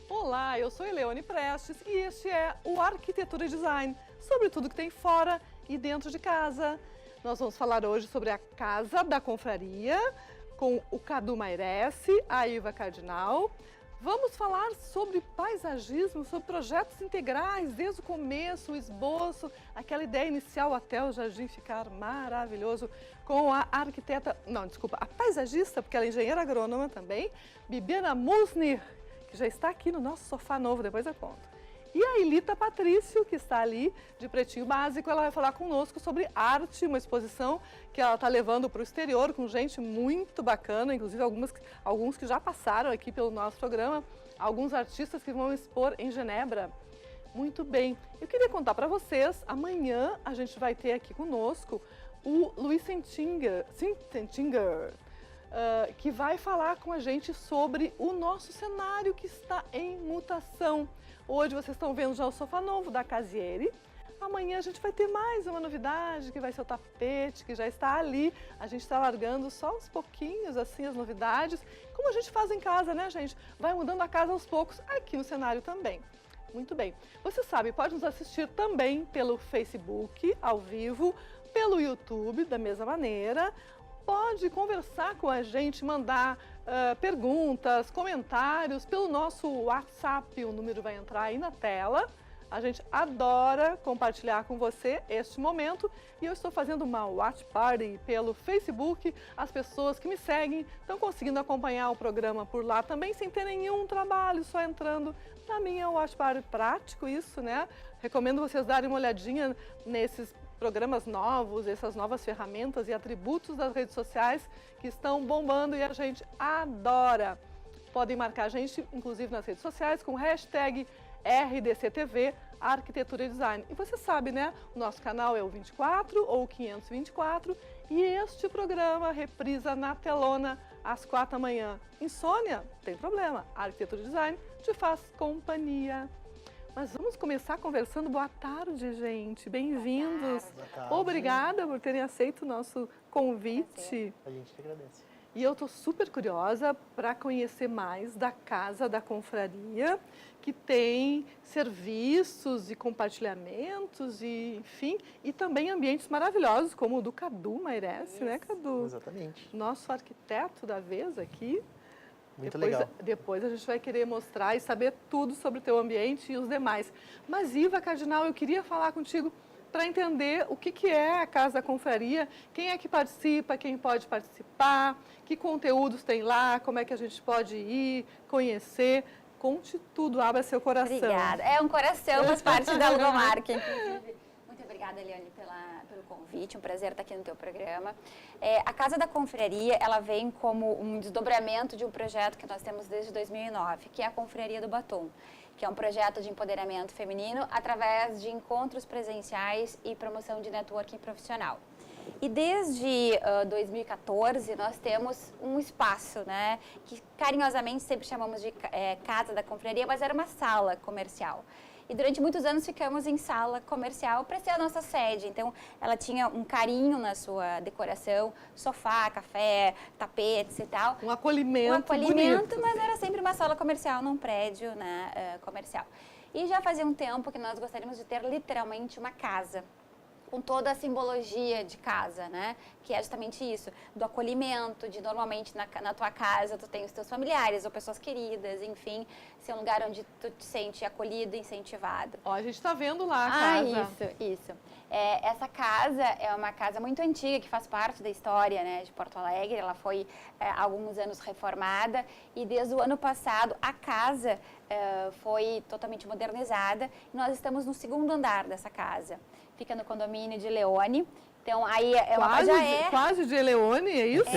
Olá, eu sou Eleone Prestes e este é o Arquitetura e Design, sobre tudo que tem fora e dentro de casa. Nós vamos falar hoje sobre a Casa da Confraria, com o Cadu Mairesse, a Iva Cardinal. Vamos falar sobre paisagismo, sobre projetos integrais, desde o começo, o esboço, aquela ideia inicial até o jardim ficar maravilhoso, com a arquiteta, a paisagista, porque ela é engenheira agrônoma também, Bibiana Musnir, que já está aqui no nosso sofá novo, depois eu conto. E a Ilita Patrício, que está ali de pretinho básico, ela vai falar conosco sobre arte, uma exposição que ela está levando para o exterior com gente muito bacana, inclusive alguns que já passaram aqui pelo nosso programa, alguns artistas que vão expor em Genebra. Muito bem, eu queria contar para vocês, amanhã a gente vai ter aqui conosco o Luiz Sentinger, que vai falar com a gente sobre o nosso cenário que está em mutação. Hoje vocês estão vendo já o sofá novo da Casieri. Amanhã a gente vai ter mais uma novidade, que vai ser o tapete, que já está ali. A gente está largando só aos pouquinhos, assim, as novidades. Como a gente faz em casa, né, gente? Vai mudando a casa aos poucos, aqui no cenário também. Muito bem. Você sabe, pode nos assistir também pelo Facebook, ao vivo, pelo YouTube, da mesma maneira. Pode conversar com a gente, mandar perguntas, comentários pelo nosso WhatsApp, o número vai entrar aí na tela. A gente adora compartilhar com você este momento e eu estou fazendo uma watch party pelo Facebook. As pessoas que me seguem estão conseguindo acompanhar o programa por lá também sem ter nenhum trabalho, só entrando na minha watch party. Prático isso, né? Recomendo vocês darem uma olhadinha nesses programas novos, essas novas ferramentas e atributos das redes sociais que estão bombando e a gente adora. Podem marcar a gente, inclusive nas redes sociais, com o hashtag RDCTV, Arquitetura e Design. E você sabe, né? O nosso canal é o 24 ou o 524 e este programa reprisa na telona às 4 da manhã. Insônia? Tem problema. Arquitetura e Design te faz companhia. Mas vamos começar conversando. Boa tarde, gente. Bem-vindos. Obrigada por terem aceito o nosso convite. A gente que agradece. E eu estou super curiosa para conhecer mais da Casa da Confraria, que tem serviços e compartilhamentos, e, enfim, e também ambientes maravilhosos, como o do Cadu Mairesse, né, Cadu? Exatamente. Nosso arquiteto da vez aqui. Muito legal. Depois a gente vai querer mostrar e saber tudo sobre o teu ambiente e os demais. Mas, Iva Cardinal, eu queria falar contigo para entender o que é a Casa da Confraria, quem é que participa, quem pode participar, que conteúdos tem lá, como é que a gente pode ir, conhecer. Conte tudo, abra seu coração. Obrigada. É um coração, faz parte da logomarca, inclusive. Muito obrigada, Eliane, pelo convite, um prazer estar aqui no teu programa. A Casa da Confraria, ela vem como um desdobramento de um projeto que nós temos desde 2009, que é a Confraria do Batom, que é um projeto de empoderamento feminino através de encontros presenciais e promoção de networking profissional. E desde 2014 nós temos um espaço, né, que carinhosamente sempre chamamos de Casa da Confraria, mas era uma sala comercial. E durante muitos anos ficamos em sala comercial para ser a nossa sede. Então, ela tinha um carinho na sua decoração, sofá, café, tapetes e tal. Um acolhimento bonito, mas assim. era sempre uma sala comercial, num prédio, né, comercial. E já fazia um tempo que nós gostaríamos de ter literalmente uma casa, com toda a simbologia de casa, né? Que é justamente isso, do acolhimento, de normalmente na tua casa tu tem os teus familiares ou pessoas queridas, enfim, ser um lugar onde tu te sente acolhido, incentivado. Ó, a gente tá vendo lá a casa. Isso. Essa casa é uma casa muito antiga, que faz parte da história, né, de Porto Alegre. Ela foi há alguns anos reformada e desde o ano passado a casa foi totalmente modernizada e nós estamos no segundo andar dessa casa. Fica no condomínio de Leone. Então, aí quase de Eleone, é isso?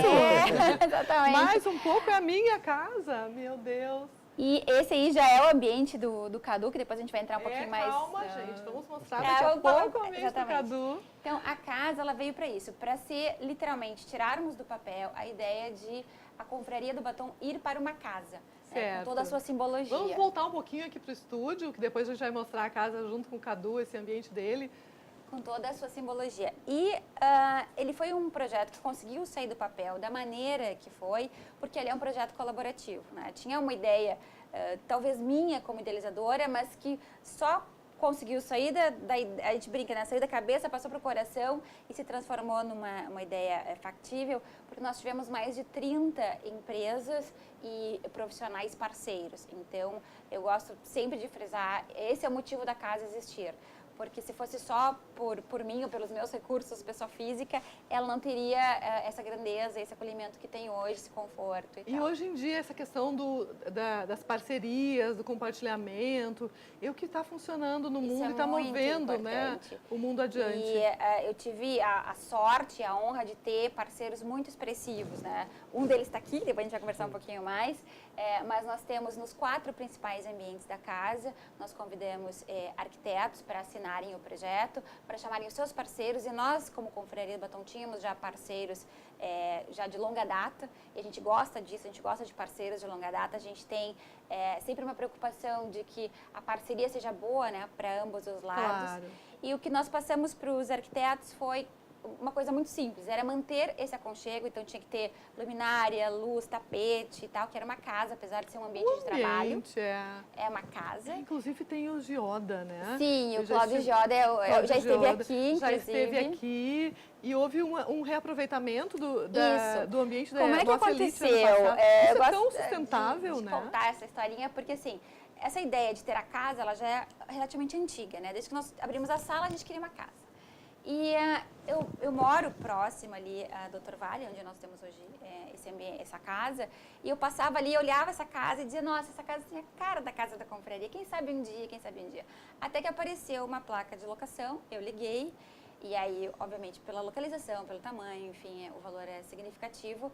Exatamente. Mais um pouco é a minha casa, meu Deus. E esse aí já é o ambiente do Cadu, que depois a gente vai entrar um pouquinho mais... Calma, gente, vamos mostrar daqui a pouco o ambiente do Cadu. Então, a casa, ela veio para isso, para ser, literalmente, tirarmos do papel a ideia de a Confraria do Batom ir para uma casa, né, com toda a sua simbologia. Vamos voltar um pouquinho aqui para o estúdio, que depois a gente vai mostrar a casa junto com o Cadu, esse ambiente dele. com toda a sua simbologia. E ele foi um projeto que conseguiu sair do papel da maneira que foi, porque ele é um projeto colaborativo, né? Tinha uma ideia, talvez minha como idealizadora, mas que só conseguiu sair a gente brinca, né? Sair da cabeça, passou para o coração e se transformou numa ideia factível, porque nós tivemos mais de 30 empresas e profissionais parceiros. Então, eu gosto sempre de frisar, esse é o motivo da casa existir. Porque se fosse só por mim ou pelos meus recursos, pessoa física, ela não teria essa grandeza, esse acolhimento que tem hoje, esse conforto e tal. Hoje em dia, essa questão das parcerias, do compartilhamento, é o que está funcionando no mundo e está movendo, né, o mundo adiante. E eu tive a sorte, a honra de ter parceiros muito expressivos, né? Um deles está aqui, depois a gente vai conversar um pouquinho mais. Mas nós temos nos 4 principais ambientes da casa, nós convidamos arquitetos para assinarem o projeto, para chamarem os seus parceiros, e nós, como Confraria do Batom, tínhamos já parceiros já de longa data, e a gente gosta disso, a gente gosta de parceiros de longa data, a gente tem sempre uma preocupação de que a parceria seja boa, né, para ambos os lados. Claro. E o que nós passamos para os arquitetos foi uma coisa muito simples, era manter esse aconchego, então tinha que ter luminária, luz, tapete e tal, que era uma casa, apesar de ser um ambiente de trabalho. É uma casa. Inclusive tem o Gioda, né? Sim, o Cláudio Gioda já esteve aqui, inclusive. Já esteve aqui e houve um reaproveitamento do ambiente da Como é que nossa aconteceu? Isso é tão de sustentável, né? contar essa historinha, porque assim, essa ideia de ter a casa, ela já é relativamente antiga, né? Desde que nós abrimos a sala, a gente queria uma casa. E eu moro próximo ali a Doutor Vale, onde nós temos hoje essa casa, e eu passava ali, olhava essa casa e dizia, nossa, essa casa tem a cara da casa da confraria, quem sabe um dia. Até que apareceu uma placa de locação, eu liguei, e aí, obviamente, pela localização, pelo tamanho, enfim, o valor é significativo,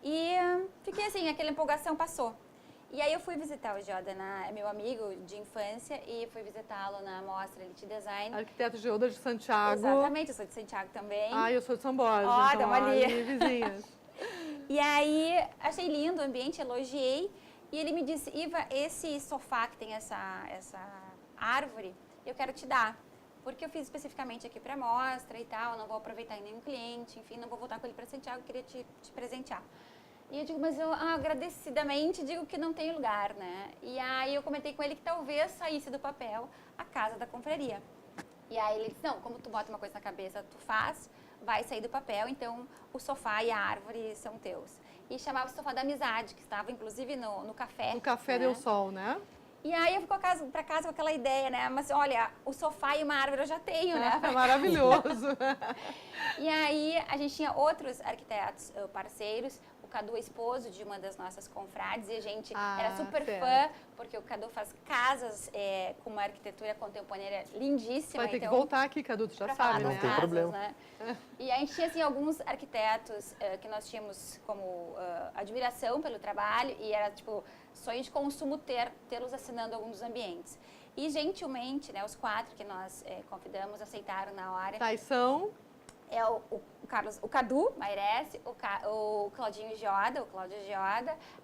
e fiquei assim, aquela empolgação passou. E aí eu fui visitar o Gioda, é meu amigo de infância, e fui visitá-lo na mostra Elite Design. Arquiteto Gioda de Santiago. Exatamente, eu sou de Santiago também. Eu sou de São Borja, então estamos ali vizinhas. E aí, achei lindo o ambiente, elogiei, e ele me disse, Iva, esse sofá que tem essa árvore, eu quero te dar. Porque eu fiz especificamente aqui para a mostra e tal, não vou aproveitar em nenhum cliente, enfim, não vou voltar com ele para Santiago, queria te presentear. E eu digo, mas eu agradecidamente digo que não tem lugar, né? E aí eu comentei com ele que talvez saísse do papel a casa da confraria. E aí ele disse, não, como tu bota uma coisa na cabeça, tu faz, vai sair do papel, então o sofá e a árvore são teus. E chamava o Sofá da Amizade, que estava inclusive no café. No Café Del Sol, né? E aí eu fui para casa com aquela ideia, né? Mas olha, o sofá e uma árvore eu já tenho, né? É maravilhoso. E aí a gente tinha outros arquitetos parceiros, o Cadu é esposo de uma das nossas confrades, e a gente era super fã, porque o Cadu faz casas com uma arquitetura contemporânea lindíssima. Vai ter que voltar aqui, Cadu, tu já sabe, né? Não tem problema. Né? E a gente tinha assim, alguns arquitetos que nós tínhamos como admiração pelo trabalho, e era tipo sonho de consumo tê-los assinando alguns dos ambientes. E gentilmente, né, os 4 que nós convidamos aceitaram na hora. São o Cadu Mairesse, o Claudinho Gioda,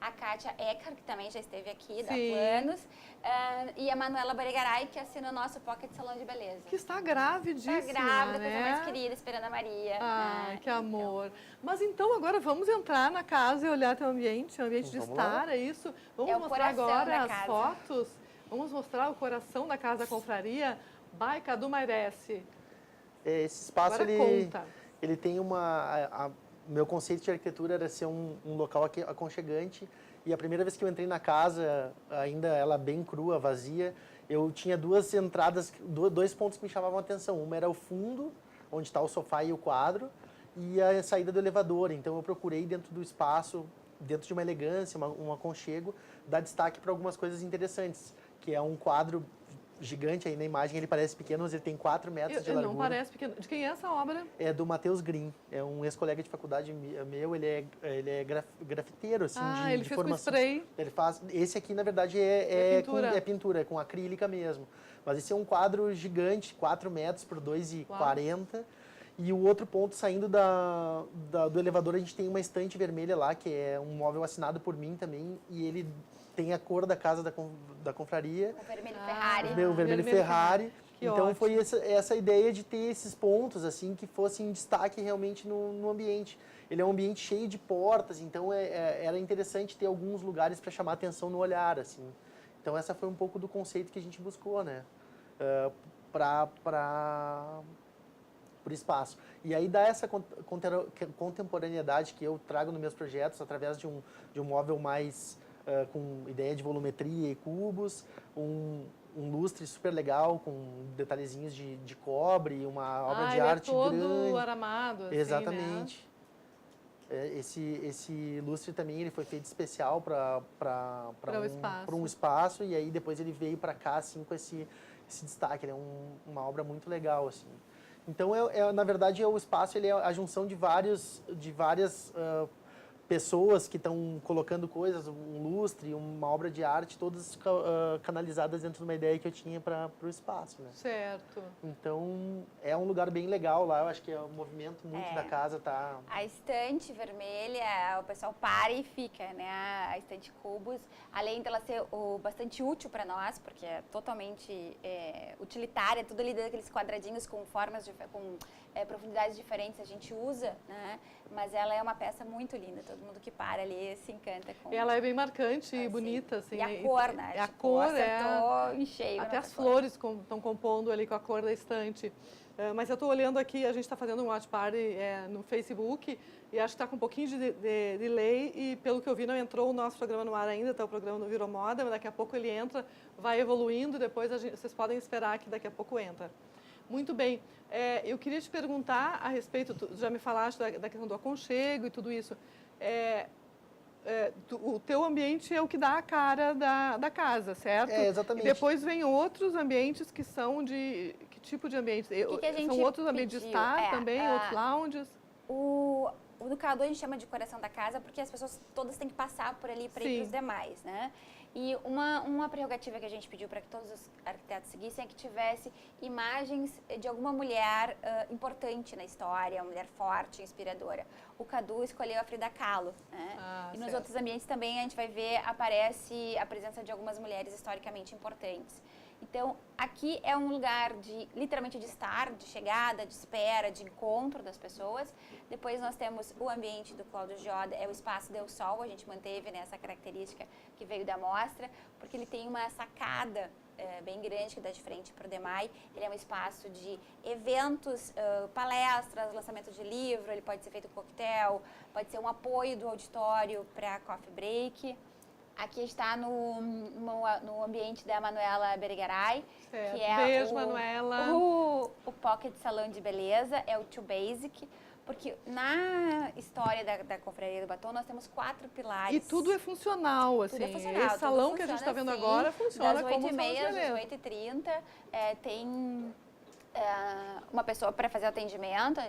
a Kátia Ecker, que também já esteve aqui, da Planos, e a Manuela Baregaray, que assina o nosso Pocket Salão de Beleza. Que está gravidíssima, Está grávida, né? coisa mais querida, esperando a Maria. Que amor. Mas então agora vamos entrar na casa e olhar teu ambiente, o ambiente de estar, é isso? Vamos mostrar agora as fotos? Vamos mostrar o coração da Casa da Confraria? By Cadu Mairesse. Esse espaço, ele tem meu conceito de arquitetura era ser um local aconchegante, e a primeira vez que eu entrei na casa, ainda ela bem crua, vazia, eu tinha 2 entradas, 2 pontos que me chamavam a atenção. Uma era o fundo, onde está o sofá e o quadro, e a saída do elevador. Então eu procurei dentro do espaço, dentro de uma elegância, um aconchego, dar destaque para algumas coisas interessantes, que é um quadro gigante aí na imagem, ele parece pequeno, mas ele tem 4 metros de largura. Não parece pequeno. De quem é essa obra? É do Matheus Green, é um ex-colega de faculdade meu, ele é grafiteiro, assim, ele fez com spray. Ele faz, esse aqui, na verdade, pintura, é com acrílica mesmo. Mas esse é um quadro gigante, 4 metros por 2,40. E o outro ponto, saindo do elevador, a gente tem uma estante vermelha lá, que é um móvel assinado por mim também, e ele tem a cor da casa da confraria. O vermelho Ferrari. O vermelho Ferrari. Então ótimo. foi essa ideia de ter esses pontos assim que fossem destaque realmente no ambiente. Ele é um ambiente cheio de portas, então era interessante ter alguns lugares para chamar atenção no olhar, assim. Então essa foi um pouco do conceito que a gente buscou, né? Para o espaço. E aí dá essa contemporaneidade que eu trago nos meus projetos através de um móvel mais com ideia de volumetria e cubos, um lustre super legal com detalhezinhos de cobre, uma obra de arte todo grande. aramado, assim, Exatamente. Né? Esse lustre também ele foi feito especial para um espaço e aí depois ele veio para cá assim com esse destaque. Ele é uma obra muito legal assim. Então na verdade o espaço ele é a junção de várias pessoas que estão colocando coisas, um lustre, uma obra de arte, todas canalizadas dentro de uma ideia que eu tinha para o espaço, né? Certo. Então, é um lugar bem legal lá, eu acho que o movimento muito da casa tá... A estante vermelha, o pessoal para e fica, né? A estante cubos, além dela ser bastante útil para nós, porque é totalmente utilitária, tudo ali daqueles quadradinhos com formas, com profundidades diferentes, a gente usa, né? Mas ela é uma peça muito linda, todo mundo que para ali se encanta com... Ela é bem marcante e bonita, assim. E a cor, né? A cor em cheio. Até as flores estão compondo ali com a cor da estante. Mas eu estou olhando aqui, a gente está fazendo um watch party no Facebook e acho que está com um pouquinho de delay e pelo que eu vi não entrou o nosso programa no ar ainda, tá o programa não virou moda, mas daqui a pouco ele entra, vai evoluindo, depois vocês podem esperar que daqui a pouco entra. Muito bem. Eu queria te perguntar a respeito, tu já me falaste da questão do aconchego e tudo isso. O teu ambiente é o que dá a cara da casa, certo? Exatamente. E depois vem outros ambientes que são de... Que tipo de ambientes? São outros ambientes de estar também, outros lounges? O educador a gente chama de coração da casa porque as pessoas todas têm que passar por ali para ir para os demais, né? E uma prerrogativa que a gente pediu para que todos os arquitetos seguissem é que tivesse imagens de alguma mulher importante na história, uma mulher forte, inspiradora. O Cadu escolheu a Frida Kahlo, né? E nos outros ambientes também a gente vai ver, aparece a presença de algumas mulheres historicamente importantes. Então, aqui é um lugar literalmente de estar, de chegada, de espera, de encontro das pessoas. Depois nós temos o ambiente do Cláudio Gioda, é o espaço Del Sol, a gente manteve essa característica que veio da mostra, porque ele tem uma sacada bem grande que dá de frente para o DEMAI. Ele é um espaço de eventos, palestras, lançamento de livro, ele pode ser feito coquetel, pode ser um apoio do auditório para coffee break. Aqui está no ambiente da Manuela Bergaray, que é Beijo, Manuela. O Pocket Salão de Beleza, é o Too Basic, porque na história da Confraria do Batom nós temos 4 pilares. E tudo é funcional, assim. Tudo é funcional. Esse salão que a gente está vendo agora funciona como salão de beleza. Das 8h30, tem uma pessoa para fazer atendimento,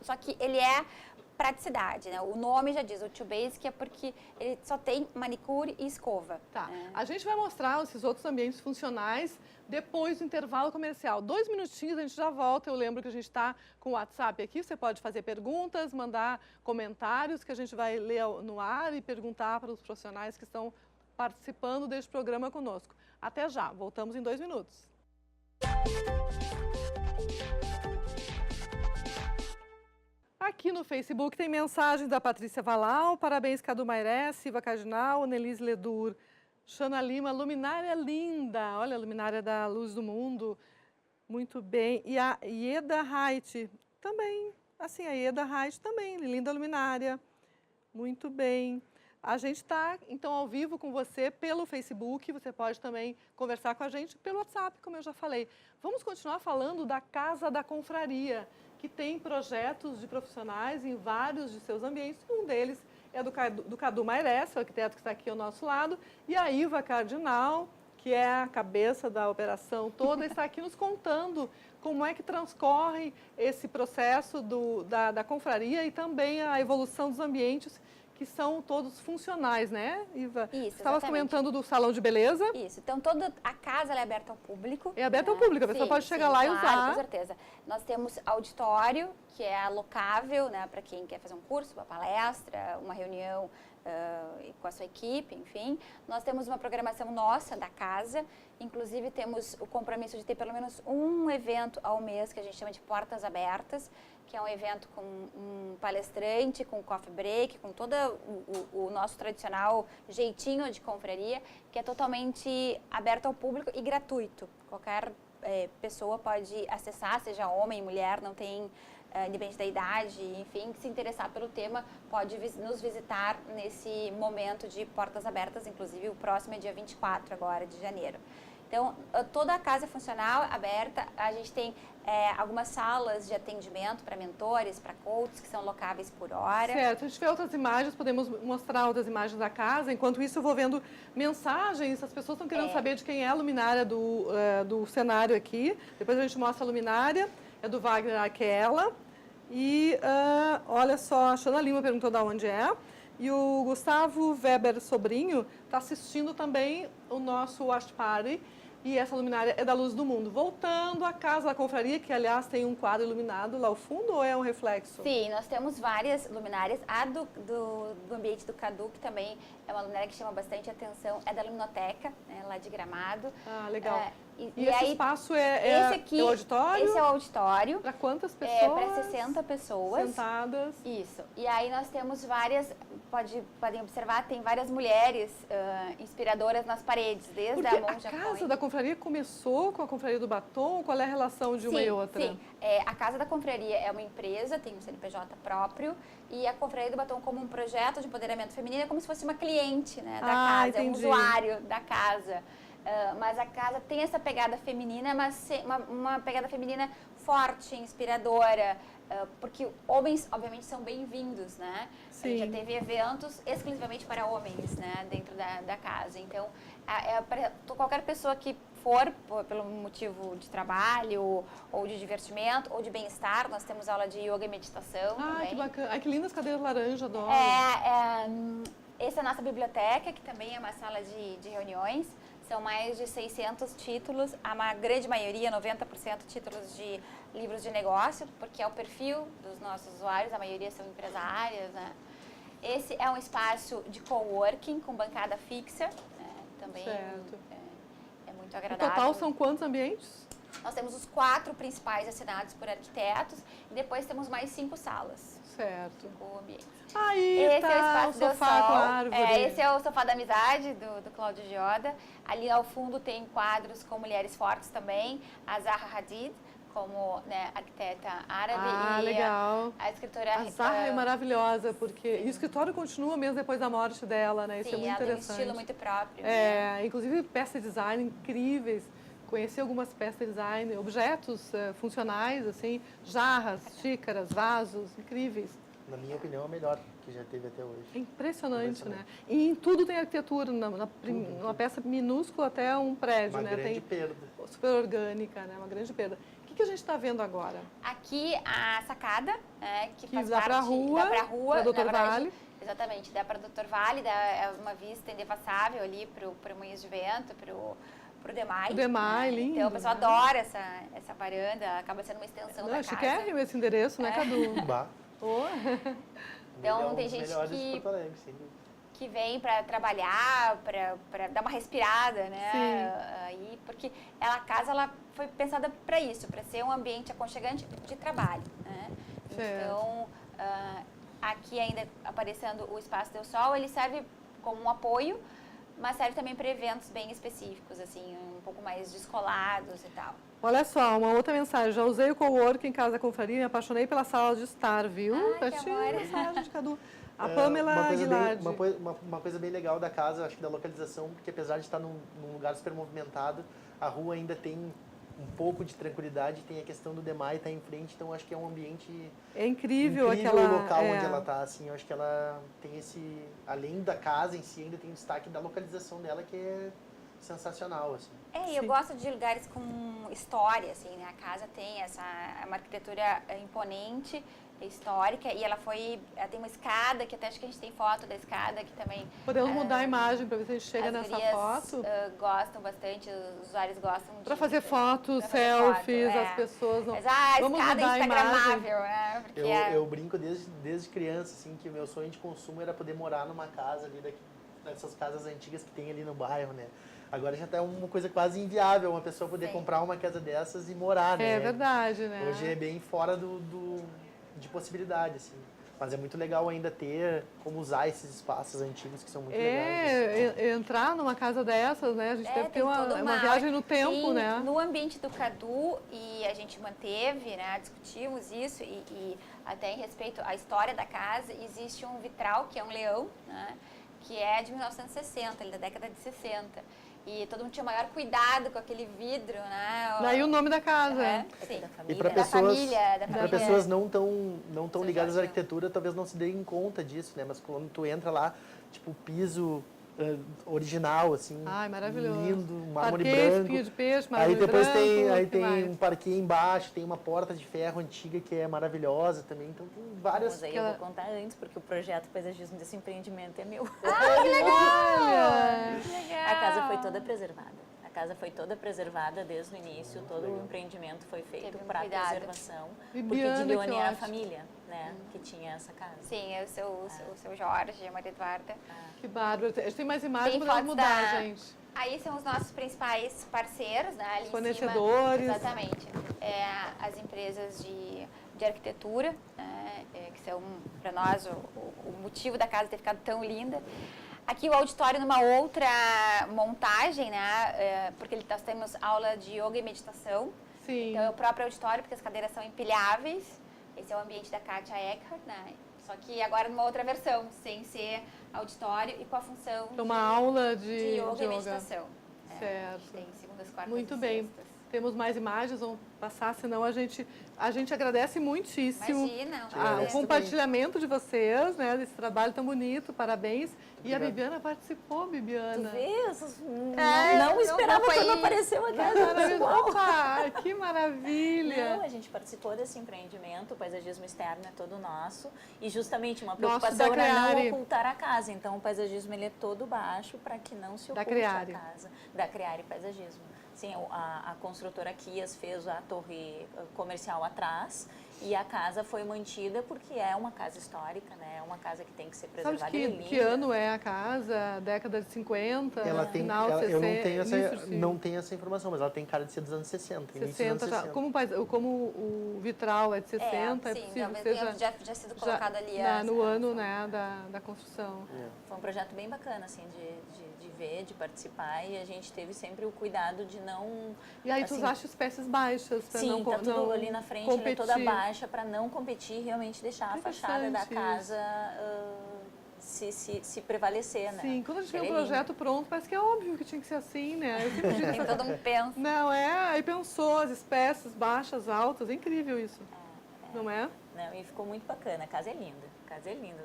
só que ele é praticidade, né? O nome já diz, o Too Basic é porque ele só tem manicure e escova. Tá. A gente vai mostrar esses outros ambientes funcionais depois do intervalo comercial. 2 minutinhos, a gente já volta. Eu lembro que a gente está com o WhatsApp aqui, você pode fazer perguntas, mandar comentários que a gente vai ler no ar e perguntar para os profissionais que estão participando deste programa conosco. Até já, voltamos em 2 minutos. Aqui no Facebook tem mensagem da Patrícia Valau, parabéns Cadu Mairé, Silva Cardinal, Nelise Ledur, Xana Lima, luminária linda, olha a luminária da Luz do Mundo, muito bem. E a Ieda Haidt também, assim, a Ieda Haidt também, linda luminária, muito bem. A gente está, então, ao vivo com você pelo Facebook, você pode também conversar com a gente pelo WhatsApp, como eu já falei. Vamos continuar falando da Casa da Confraria, que tem projetos de profissionais em vários de seus ambientes. Um deles é do Cadu Mairé, o arquiteto que está aqui ao nosso lado, e a Iva Cardinal, que é a cabeça da operação toda, está aqui nos contando como é que transcorre esse processo da confraria e também a evolução dos ambientes que são todos funcionais, né, Iva? Isso, Estavas comentando do salão de beleza. Isso, então toda a casa ela é aberta ao público. É aberta ao público, a pessoa pode chegar lá e usar. Com certeza. Nós temos auditório, que é alocável, né, para quem quer fazer um curso, uma palestra, uma reunião com a sua equipe, enfim. Nós temos uma programação nossa da casa, inclusive temos o compromisso de ter pelo menos um evento ao mês, que a gente chama de Portas Abertas, que é um evento com um palestrante, com coffee break, com todo o nosso tradicional jeitinho de confraria, que é totalmente aberto ao público e gratuito. Qualquer pessoa pode acessar, seja homem, mulher, não tem independente da idade, enfim, que se interessar pelo tema, pode nos visitar nesse momento de portas abertas, inclusive o próximo é dia 24 agora de janeiro. Então, toda a casa é funcional, aberta, a gente tem algumas salas de atendimento para mentores, para coaches, que são locáveis por hora. Certo, a gente vê outras imagens, podemos mostrar outras imagens da casa, enquanto isso eu vou vendo mensagens, as pessoas estão querendo saber de quem é a luminária do cenário aqui, depois a gente mostra a luminária. É do Wagner Aquela. E olha só, a Xana Lima perguntou de onde é. E o Gustavo Weber Sobrinho está assistindo também o nosso Watch Party. E essa luminária é da Luz do Mundo. Voltando à Casa da Confraria, que aliás tem um quadro iluminado lá ao fundo, ou é um reflexo? Sim, nós temos várias luminárias. A do ambiente do Cadu, que também é uma luminária que chama bastante atenção, é da Luminoteca, né, lá de Gramado. Ah, legal. E esse aí, espaço esse aqui, é o auditório? Esse é o auditório. Para quantas pessoas? Para 60 pessoas. Sentadas. Isso. E aí nós temos várias, podem observar, tem várias mulheres inspiradoras nas paredes, desde Porque a Monja a Casa da Confraria começou com a Confraria do Batom? Qual é a relação de uma e outra? Sim, a Casa da Confraria é uma empresa, tem um CNPJ próprio, e a Confraria do Batom como um projeto de empoderamento feminino é como se fosse uma cliente, né, da casa, entendi. um usuário da casa. Mas a casa tem essa pegada feminina, mas uma pegada feminina forte, inspiradora, porque homens, obviamente, são bem-vindos, né? Sim. A gente já teve eventos exclusivamente para homens, né, dentro da casa. Então, para qualquer pessoa que for pelo motivo de trabalho, ou de divertimento, ou de bem-estar, nós temos aula de yoga e meditação também. Que bacana. Ai, que lindas cadeiras laranja, adoro. Essa é a nossa biblioteca, que também é uma sala de reuniões. São mais de 600 títulos, a grande maioria, 90% títulos de livros de negócio, porque é o perfil dos nossos usuários, a maioria são empresárias, né? Esse é um espaço de coworking com bancada fixa, né? Também é muito agradável. No total são quantos ambientes? Nós temos os 4 principais assinados por arquitetos e depois temos mais 5 salas. Certo. 5 ambientes. Aí esse tá é o espaço o sofá com a árvore. Esse é o sofá da amizade do Cláudio Gioda. Ali ao fundo tem quadros com mulheres fortes também. A Zaha Hadid, como arquiteta árabe. Legal. A escritora... A Zaha é maravilhosa, porque e o escritório continua mesmo depois da morte dela, né? Isso é muito interessante. Tem um estilo muito próprio. Inclusive peças de design incríveis. Conheci algumas peças de design, objetos funcionais, assim, jarras, xícaras, vasos, incríveis. Na minha opinião, é a melhor que já teve até hoje. É impressionante, né? E em tudo tem arquitetura, numa peça minúscula até um prédio, né? Uma grande perda. Super orgânica, né? Uma grande perda. O que a gente está vendo agora? Aqui a sacada, que faz dá parte... para a rua, para Doutor Vale. Exatamente, dá para Doutor Vale, dá uma vista indepassável ali para o Moinhos de Vento, para o Demai. O Demai, lindo. Então, o pessoal adora essa varanda, acaba sendo uma extensão da casa. Chiquérrimo esse endereço, né, Cadu? Bah. Então, tem gente que vem para trabalhar, para dar uma respirada, né? Sim. Aí, porque a casa ela foi pensada para isso, para ser um ambiente aconchegante de trabalho, né? Certo. Então, aqui ainda aparecendo o Espaço Del Sol, ele serve como um apoio, mas serve também para eventos bem específicos, assim, um pouco mais descolados e tal. Olha só, uma outra mensagem. Já usei o coworking em Casa da Confraria, me apaixonei pela sala de estar, viu? Ai, que amor. Mensagem de Cadu. A Pamela Aguilar. Uma coisa bem legal da casa, acho que da localização, porque apesar de estar num lugar super movimentado, a rua ainda tem um pouco de tranquilidade, tem a questão do Demai estar em frente, então acho que é um ambiente incrível aquela, o local onde ela está, assim, eu acho que ela tem além da casa em si, ainda tem o destaque da localização dela, que é sensacional, assim. E eu gosto de lugares com história, assim, né? A casa tem uma arquitetura imponente, histórica e ela tem uma escada, que até acho que a gente tem foto da escada, que também... Podemos mudar a imagem para ver se a gente chega nessa foto? Gostam bastante, os usuários gostam para fazer fotos, selfies, as pessoas não... Mas a Vamos escada mudar instagramável, né? Porque eu brinco desde criança, assim, que o meu sonho de consumo era poder morar numa casa ali, dessas casas antigas que tem ali no bairro, né? Agora já tá uma coisa quase inviável uma pessoa poder comprar uma casa dessas e morar, né? É verdade, né? Hoje é bem fora de possibilidade, assim. Mas é muito legal ainda ter como usar esses espaços antigos que são muito legais. Assim. Entrar numa casa dessas, né? A gente deve ter uma viagem no tempo, sim, né? No ambiente do Cadu, e a gente manteve, né? Discutimos isso, e até em respeito à história da casa, existe um vitral, que é um leão, né? Que é de 1960, ele é da década de 60. E todo mundo tinha maior cuidado com aquele vidro, né? Daí o nome da casa. Sim. E para pessoas não tão ligadas à arquitetura, talvez não se deem conta disso, né? Mas quando tu entra lá, tipo, piso original, assim, maravilhoso. Lindo, mármore parquê, branco. Espinho de peixe, mármore aí depois branco, tem um parquê embaixo, tem uma porta de ferro antiga que é maravilhosa também. Então tem várias... Mas aí eu vou contar antes, porque o projeto Paisagismo desse empreendimento é meu. Que legal! A casa foi toda preservada. A casa foi toda preservada desde o início, todo o empreendimento foi feito para preservação, porque de Leone era a família, né, que tinha essa casa. Sim, é o seu Jorge, a Maria Eduarda. Que bárbaro. A gente tem mais imagens para mudar, gente. Aí são os nossos principais parceiros, né, ali fornecedores. Em cima, exatamente. As empresas de arquitetura, né, que são, para nós, o motivo da casa ter ficado tão linda. Aqui o auditório numa outra montagem, né? Porque nós temos aula de yoga e meditação. Sim. Então é o próprio auditório, porque as cadeiras são empilháveis. Esse é o ambiente da Kátia Eckhart, né? Só que agora numa outra versão, sem ser auditório e com a função uma aula de yoga e meditação. Certo. Tem segundas, quartas Muito e bem. sextas. Temos mais imagens, vamos passar, senão a gente agradece muitíssimo o compartilhamento de vocês, né, desse trabalho tão bonito, parabéns. Obrigado. E a Bibiana participou, Bibiana. Tu vês? Não esperava quando apareceu a casa. Opa, que maravilha! Não, a gente participou desse empreendimento, o paisagismo externo é todo nosso, e justamente uma preocupação era não ocultar a casa, então o paisagismo ele é todo baixo para que não se oculte a casa. Da Criare Paisagismo. Sim, a construtora Kias fez a torre comercial atrás e a casa foi mantida porque é uma casa histórica, né? É uma casa que tem que ser preservada. Sabe que ano é a casa? Década de 50? Ela tem, final, 60, eu não tenho essa informação, mas ela tem cara de ser dos anos 60. 60, tá. Como o vitral é de 60, sim, possível que seja já sido colocado ali no ano, né, da construção. Foi um projeto bem bacana, assim, de ver, de participar, e a gente teve sempre o cuidado de não... E aí tu acha espécies baixas para não competir. Sim, tá tudo ali na frente, ele é toda baixa para não competir, realmente deixar a fachada da casa se prevalecer, né? Sim, quando a gente vê um projeto pronto, parece que é óbvio que tinha que ser assim, né? Tem todo mundo pensa. Não, aí pensou as espécies baixas, altas, é incrível isso, não é? Não, e ficou muito bacana, a casa é linda,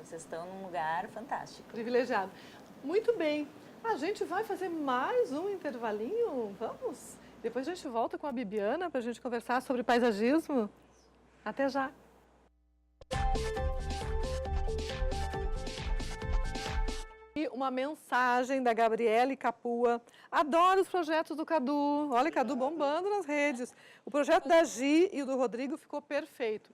vocês estão num lugar fantástico. Privilegiado. Muito bem, a gente vai fazer mais um intervalinho, vamos? Depois a gente volta com a Bibiana para a gente conversar sobre paisagismo. Até já! E uma mensagem da Gabriele Capua. Adoro os projetos do Cadu. Olha, Cadu bombando nas redes. O projeto da Gi e do Rodrigo ficou perfeito.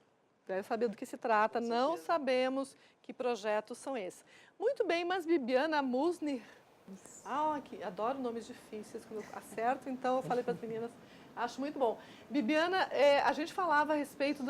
Deve saber do que se trata. Não sabemos que projetos são esses. Muito bem, mas Bibiana Musni... adoro nomes difíceis, quando eu acerto, então eu falei para as meninas, acho muito bom. Bibiana, a gente falava a respeito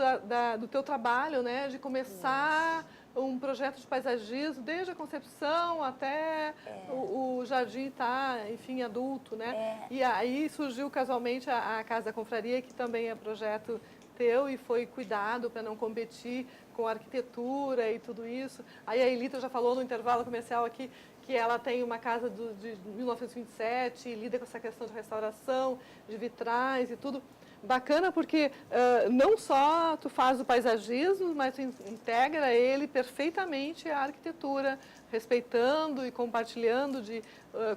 do teu trabalho, né, de começar um projeto de paisagismo, desde a concepção até o jardim estar, enfim, adulto, né? E aí surgiu casualmente a Casa da Confraria, que também é projeto teu e foi cuidado para não competir com a arquitetura e tudo isso. Aí a Elita já falou no intervalo comercial aqui que ela tem uma casa de 1927 e lida com essa questão de restauração, de vitrais e tudo. Bacana porque não só tu faz o paisagismo, mas tu integra ele perfeitamente à arquitetura, respeitando e compartilhando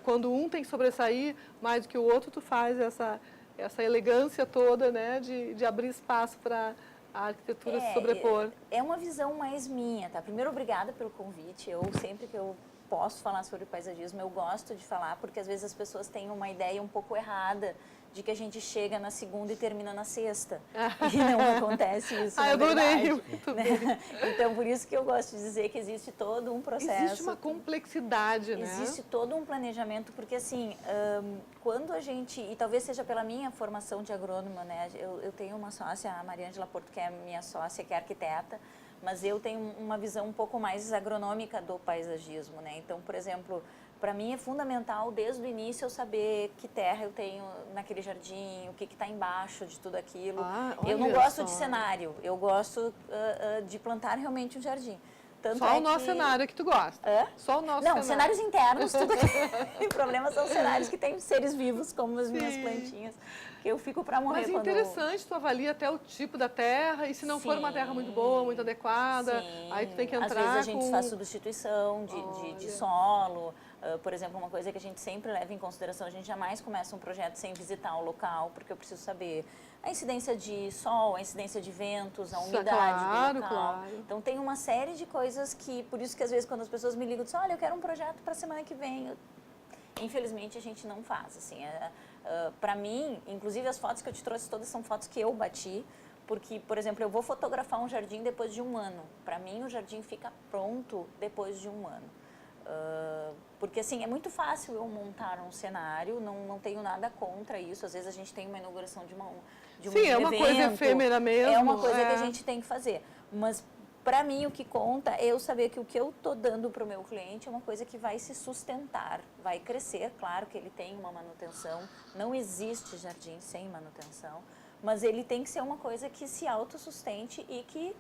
quando um tem que sobressair mais do que o outro, tu faz essa elegância toda, né, de abrir espaço para a arquitetura se sobrepor. É uma visão mais minha, tá? Primeiro, obrigada pelo convite. Eu sempre que eu posso falar sobre paisagismo, eu gosto de falar, porque às vezes as pessoas têm uma ideia um pouco errada de que a gente chega na segunda e termina na sexta. E não acontece isso, na adorei, verdade, né? Então, por isso que eu gosto de dizer que existe todo um processo. Existe uma complexidade, né? Existe todo um planejamento, porque assim, quando a gente, e talvez seja pela minha formação de agrônoma, né? Eu tenho uma sócia, a Mariângela Porto, que é minha sócia, que é arquiteta, mas eu tenho uma visão um pouco mais agronômica do paisagismo, né? Então, por exemplo, para mim é fundamental desde o início eu saber que terra eu tenho naquele jardim, o que está embaixo de tudo aquilo. Eu não gosto de cenário, eu gosto de plantar realmente um jardim. Tanto só o nosso cenário que tu gosta. Só o nosso cenário. Não, cenários internos, tudo que... O problema são cenários que têm seres vivos, como as minhas plantinhas, que eu fico para morrer. Mas é interessante, tu avalia até o tipo da terra, e se não for uma terra muito boa, muito adequada, aí tu tem que entrar. Às vezes a gente faz substituição de solo. Por exemplo, uma coisa que a gente sempre leva em consideração, a gente jamais começa um projeto sem visitar o local, porque eu preciso saber a incidência de sol, a incidência de ventos, a umidade do local. Então tem uma série de coisas que, por isso que às vezes quando as pessoas me ligam, dizem, olha, eu quero um projeto para a semana que vem. Infelizmente a gente não faz, assim. Para mim, inclusive as fotos que eu te trouxe todas são fotos que eu bati, porque, por exemplo, eu vou fotografar um jardim depois de um ano. Para mim o jardim fica pronto depois de um ano. Porque assim, é muito fácil eu montar um cenário, não tenho nada contra isso. Às vezes a gente tem uma inauguração de um Sim, é uma coisa efêmera mesmo. É uma coisa que a gente tem que fazer. Mas para mim o que conta é eu saber que o que eu estou dando para o meu cliente é uma coisa que vai se sustentar, vai crescer. Claro que ele tem uma manutenção, não existe jardim sem manutenção, mas ele tem que ser uma coisa que se autossustente e que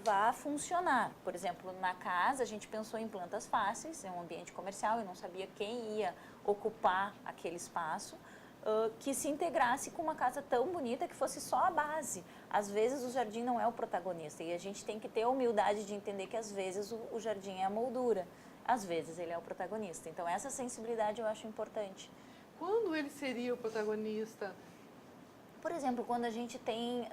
vá funcionar. Por exemplo, na casa a gente pensou em plantas fáceis, é um ambiente comercial, eu não sabia quem ia ocupar aquele espaço, que se integrasse com uma casa tão bonita que fosse só a base. Às vezes o jardim não é o protagonista e a gente tem que ter a humildade de entender que às vezes o jardim é a moldura, às vezes ele é o protagonista. Então essa sensibilidade eu acho importante. Quando ele seria o protagonista? Por exemplo, quando a gente tem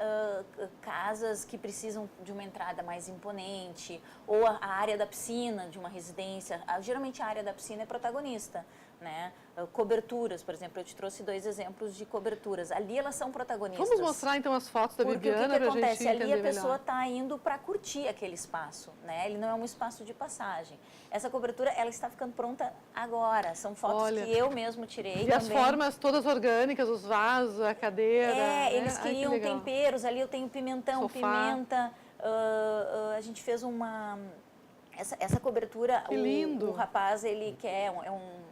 casas que precisam de uma entrada mais imponente, ou a área da piscina de uma residência, geralmente a área da piscina é protagonista, né? Coberturas, por exemplo, eu te trouxe 2 exemplos de coberturas. Ali elas são protagonistas. Vamos mostrar então as fotos da Viviana para a gente entender melhor. Porque o que acontece? Ali a pessoa está indo para curtir aquele espaço, né? Ele não é um espaço de passagem. Essa cobertura, ela está ficando pronta agora. São fotos que eu mesmo tirei e também. As formas todas orgânicas, os vasos, a cadeira. Eles queriam temperos. Ali eu tenho pimentão, sofá. Pimenta. A gente fez essa cobertura. Que lindo. O rapaz, ele quer, é um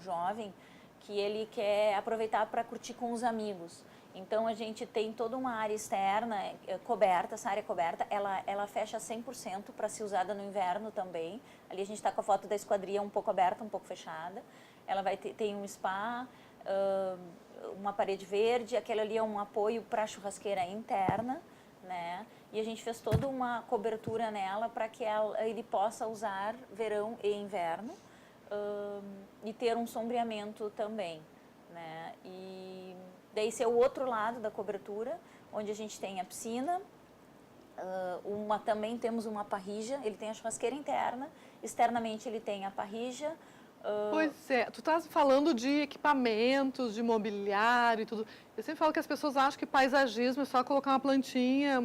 jovem, que ele quer aproveitar para curtir com os amigos. Então a gente tem toda uma área externa coberta, essa área coberta, ela fecha 100% para ser usada no inverno também. Ali a gente está com a foto da esquadria um pouco aberta, um pouco fechada. Ela tem um spa, uma parede verde, aquela ali é um apoio para a churrasqueira interna, né? E a gente fez toda uma cobertura nela para que ele possa usar verão e inverno. E ter um sombreamento também, né? E daí esse é o outro lado da cobertura, onde a gente tem a piscina, também temos uma parrilla, ele tem a churrasqueira interna, externamente ele tem a parrilla. Pois é, tu estás falando de equipamentos, de mobiliário e tudo. Eu sempre falo que as pessoas acham que paisagismo é só colocar uma plantinha,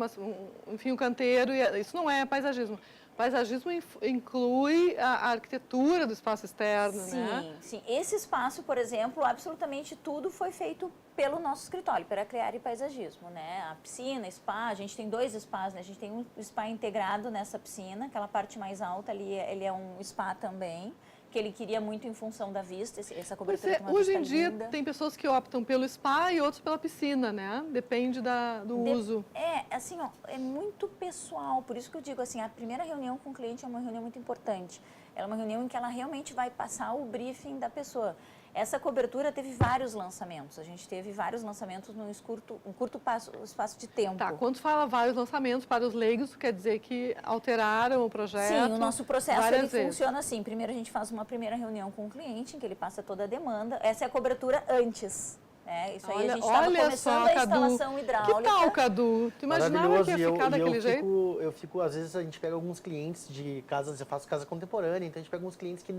enfim, um canteiro, e isso não é paisagismo. Paisagismo inclui a arquitetura do espaço externo, né? Sim. Esse espaço, por exemplo, absolutamente tudo foi feito pelo nosso escritório, pela Criare Paisagismo, né? A piscina, spa, a gente tem 2 spas, né? A gente tem um spa integrado nessa piscina, aquela parte mais alta ali, ele é um spa também, que ele queria muito em função da vista, essa cobertura de uma hoje em vista dia linda. Tem pessoas que optam pelo spa e outros pela piscina, né? Depende do uso. Assim, ó, é muito pessoal, por isso que eu digo assim, a primeira reunião com o cliente é uma reunião muito importante. É uma reunião em que ela realmente vai passar o briefing da pessoa. Essa cobertura teve vários lançamentos. A gente teve vários lançamentos num curto espaço de tempo. Tá, quando fala vários lançamentos para os leigos, quer dizer que alteraram o projeto? Sim, o nosso processo ele funciona assim. Primeiro a gente faz uma primeira reunião com o cliente, em que ele passa toda a demanda. Essa é a cobertura antes, Isso aí a gente estava começando a instalação hidráulica. Que tal, Cadu? Tu imaginava que ia ficar daquele jeito? Eu fico, às vezes a gente pega alguns clientes de casas, eu faço casa contemporânea, então a gente pega alguns clientes que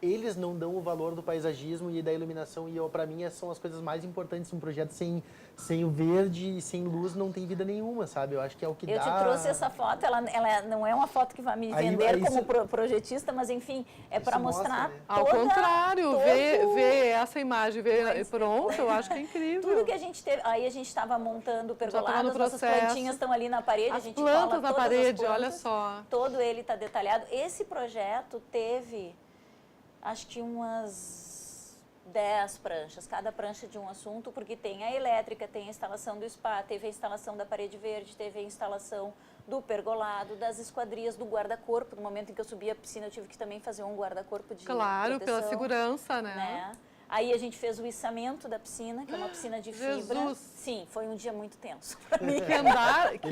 eles não dão o valor do paisagismo e da iluminação, e para mim são as coisas mais importantes. Um projeto sem o verde e sem luz não tem vida nenhuma, sabe? Eu acho que é o que dá... Eu te trouxe essa foto, ela não é uma foto que vai me vender como projetista, mas enfim, é para mostrar né? Ao contrário, ver essa imagem, ver pronto, eu acho que é incrível. Tudo que a gente teve, aí a gente estava montando o pergolado, as nossas plantinhas estão ali na parede, a gente plantas na parede, plantas, olha só. Todo ele está detalhado. Esse projeto teve, acho que umas 10 pranchas, cada prancha de um assunto, porque tem a elétrica, tem a instalação do spa, teve a instalação da parede verde, teve a instalação do pergolado, das esquadrias, do guarda-corpo. No momento em que eu subi a piscina, eu tive que também fazer um guarda-corpo de proteção, pela segurança, né? Aí a gente fez o içamento da piscina, que é uma piscina de fibra. Jesus. Sim, foi um dia muito tenso para mim. Que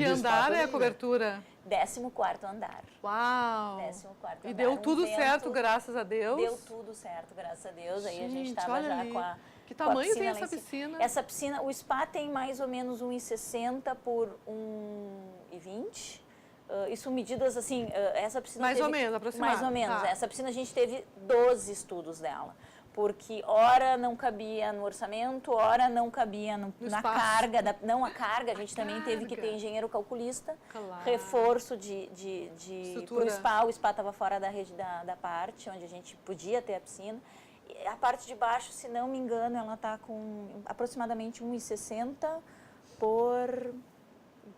andar é a cobertura? 14º andar. Uau! 14º andar. E deu tudo certo, graças a Deus? Deu tudo certo, graças a Deus. Aí a gente estava já ali. com a Que tamanho tem essa piscina? Essa piscina, o spa tem mais ou menos 1,60 por 1,20. Isso medidas assim, essa piscina mais teve, ou menos, aproximadamente. Mais ou menos. Essa piscina a gente teve 12 estudos dela. Porque ora não cabia no orçamento, ora não cabia na carga. Não a carga, a gente também teve que ter engenheiro calculista, reforço para o spa. O spa estava fora da rede da parte, onde a gente podia ter a piscina. E a parte de baixo, se não me engano, ela está com aproximadamente 1,60 por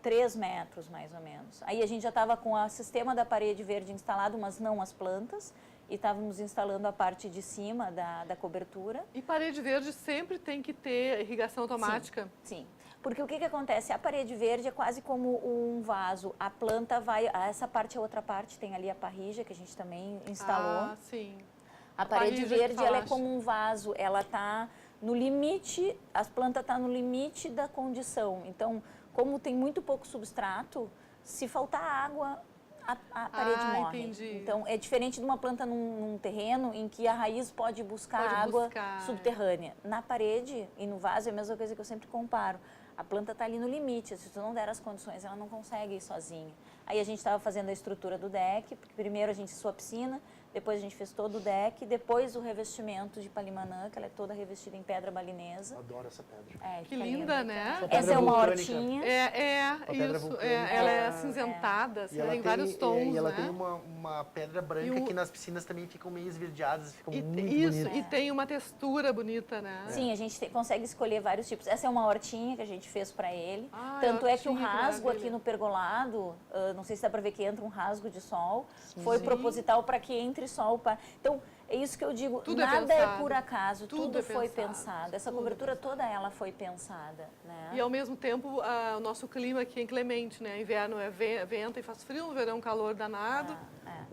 3 metros, mais ou menos. Aí a gente já estava com o sistema da parede verde instalado, mas não as plantas. E estávamos instalando a parte de cima da cobertura. E parede verde sempre tem que ter irrigação automática? Sim. Porque o que acontece? A parede verde é quase como um vaso. A planta vai... Essa parte, a outra parte, tem ali a parrija, que a gente também instalou. Ah, sim. A parede verde, ela é como um vaso. Ela está no limite, as plantas estão no limite da condição. Então, como tem muito pouco substrato, se faltar água... A parede morre. Entendi. Então, é diferente de uma planta num terreno em que a raiz pode buscar água subterrânea. Na parede e no vaso é a mesma coisa que eu sempre comparo. A planta está ali no limite, se tu não der as condições, ela não consegue ir sozinha. Aí a gente estava fazendo a estrutura do deck, porque primeiro a gente fez a piscina, depois a gente fez todo o deck, depois o revestimento de palimanã, que ela é toda revestida em pedra balinesa. Adoro essa pedra. Que linda, né? Essa é uma hortinha. Isso. Ela é acinzentada, assim, tem vários tons, E ela né? tem uma pedra branca que nas piscinas também ficam meio esverdeadas, ficam muito Isso, bonitas. e tem uma textura bonita, né? Sim, a gente consegue escolher vários tipos. Essa é uma hortinha que a gente fez para ele. Ah, Tanto é que o hortinha, rasgo maravilha. aqui no pergolado, não sei se dá para ver que entra um rasgo de sol, foi proposital para que entre sol. Então, é isso que eu digo, Tudo nada é é por acaso, tudo foi pensado, pensado. Essa cobertura toda ela foi pensada, né? E ao mesmo tempo, o nosso clima aqui é inclemente, né? Inverno é vento e faz frio, no verão calor danado.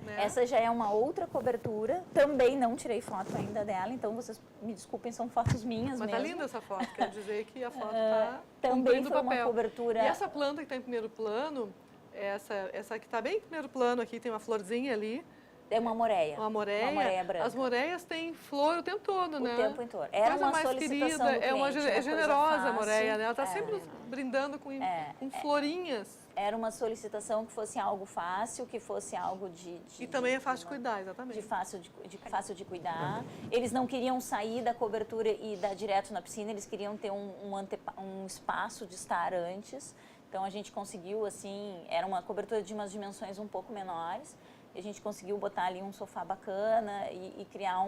Né? Essa já é uma outra cobertura, também não tirei foto ainda dela, então vocês me desculpem, são fotos minhas Mas mesmo. tá linda essa foto, quer dizer que a foto tá também cumprindo foi o papel. uma cobertura... E essa planta que está em primeiro plano, essa que está bem em primeiro plano aqui, tem uma florzinha ali. É uma moreia. Uma moreia branca. As moreias têm flor o tempo todo, né? O tempo todo. Era coisa uma mais solicitação querida, do é cliente, generosa a moreia, né? Ela está sempre brindando com florinhas. Era uma solicitação que fosse algo fácil, que fosse algo E também é fácil de cuidar, exatamente. Fácil de cuidar. Eles não queriam sair da cobertura e dar direto na piscina, eles queriam ter um espaço de estar antes. Então a gente conseguiu, assim, era uma cobertura de umas dimensões um pouco menores. A gente conseguiu botar ali um sofá bacana e criar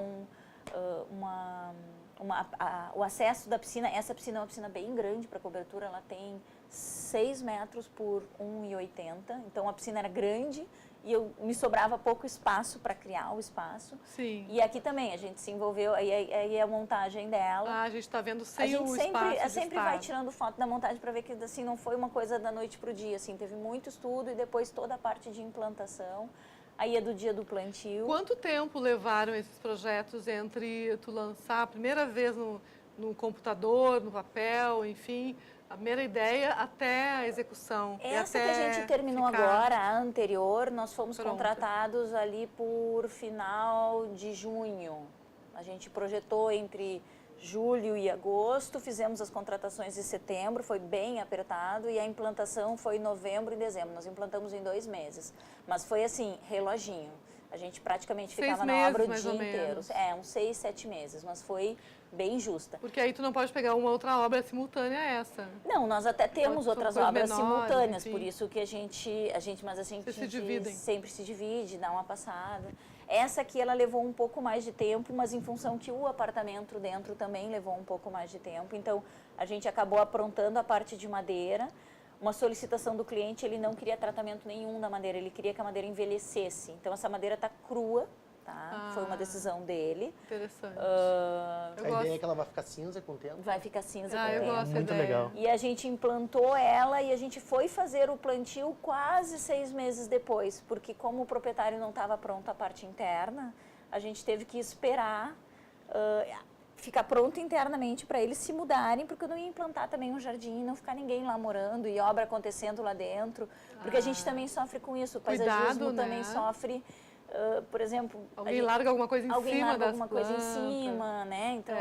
o acesso da piscina. Essa piscina é uma piscina bem grande para cobertura, ela tem 6 metros por 1,80. Então a piscina era grande e me sobrava pouco espaço para criar o espaço. Sim. E aqui também a gente se envolveu, aí a montagem dela. A gente está vendo sem o espaço. A gente sempre vai tirando foto da montagem para ver que assim, não foi uma coisa da noite para o dia. Assim, teve muito estudo e depois toda a parte de implantação. Aí é do dia do plantio. Quanto tempo levaram esses projetos entre tu lançar a primeira vez no computador, no papel, enfim, a primeira ideia até a execução? Essa que a gente terminou agora, a anterior, nós fomos contratados ali por final de junho. A gente projetou entre julho e agosto, fizemos as contratações em setembro, foi bem apertado, e a implantação foi em novembro e dezembro. Nós implantamos em 2 meses, mas foi assim, reloginho. A gente praticamente ficava na obra o dia inteiro. Uns 6, 7 meses, mas foi bem justa. Porque aí tu não pode pegar uma outra obra simultânea a essa. Não, nós até temos outras obras simultâneas, enfim. por isso que a gente dividem. sempre se divide, dá uma passada. Essa aqui ela levou um pouco mais de tempo, mas em função que o apartamento dentro também levou um pouco mais de tempo, então a gente acabou aprontando a parte de madeira. Uma solicitação do cliente, ele não queria tratamento nenhum da madeira, ele queria que a madeira envelhecesse. Então essa madeira está crua, tá? Foi uma decisão dele. Interessante. A ideia é que ela vai ficar cinza com o tempo? Vai ficar cinza com o eu tempo. gosto Muito legal. E a gente implantou ela e a gente foi fazer o plantio quase 6 meses depois, porque como o proprietário não estava pronto a parte interna, a gente teve que esperar ficar pronto internamente para eles se mudarem, porque eu não ia implantar também um jardim, não ficar ninguém lá morando e obra acontecendo lá dentro, porque a gente também sofre com isso, o paisagismo também sofre. Por exemplo, alguém larga alguma coisa em cima das alguma coisa em cima, né? Então,